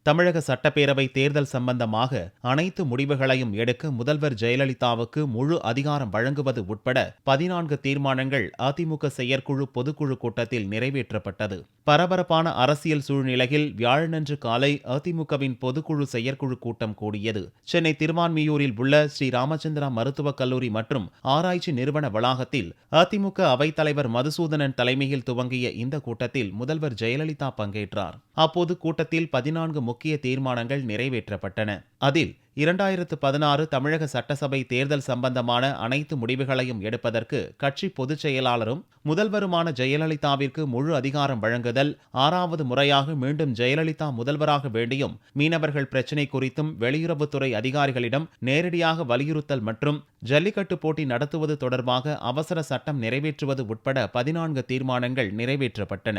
தமிழக சட்டப்பேரவை தேர்தல் சம்பந்தமாக அனைத்து முடிவுகளையும் எடுக்க முதல்வர் ஜெயலலிதாவுக்கு முழு அதிகாரம் வழங்குவது உட்பட 14 தீர்மானங்கள் அதிமுக செயற்குழு பொதுக்குழு கூட்டத்தில் நிறைவேற்றப்பட்டது. பரபரப்பான அரசியல் சூழ்நிலையில் வியாழனன்று காலை அதிமுகவின் பொதுக்குழு செயற்குழு கூட்டம் கூடியது. சென்னை திருவான்மியூரில் உள்ள ஸ்ரீ ராமச்சந்திரா மருத்துவக் கல்லூரி மற்றும் ஆராய்ச்சி நிறுவன வளாகத்தில் அதிமுக அவைத்தலைவர் மதுசூதனன் தலைமையில் துவங்கிய இந்த கூட்டத்தில் முதல்வர் ஜெயலலிதா பங்கேற்றார். அப்போது கூட்டத்தில் 14 முக்கிய தீர்மானங்கள் நிறைவேற்றப்பட்டன. அதில் 2016 தமிழக சட்டசபை தேர்தல் சம்பந்தமான அனைத்து முடிவுகளையும் எடுப்பதற்கு கட்சி பொதுச் செயலாளரும் முதல்வருமான ஜெயலலிதாவிற்கு முழு அதிகாரம் வழங்குதல், 6வது முறையாக மீண்டும் ஜெயலலிதா முதல்வராக வேண்டியும் மீனவர்கள் பிரச்சினை குறித்தும் வெளியுறவுத்துறை அதிகாரிகளிடம் நேரடியாக வலியுறுத்தல் மற்றும் ஜல்லிக்கட்டு போட்டி நடத்துவது தொடர்பாக அவசர சட்டம் நிறைவேற்றுவது உட்பட 14 தீர்மானங்கள் நிறைவேற்றப்பட்டன.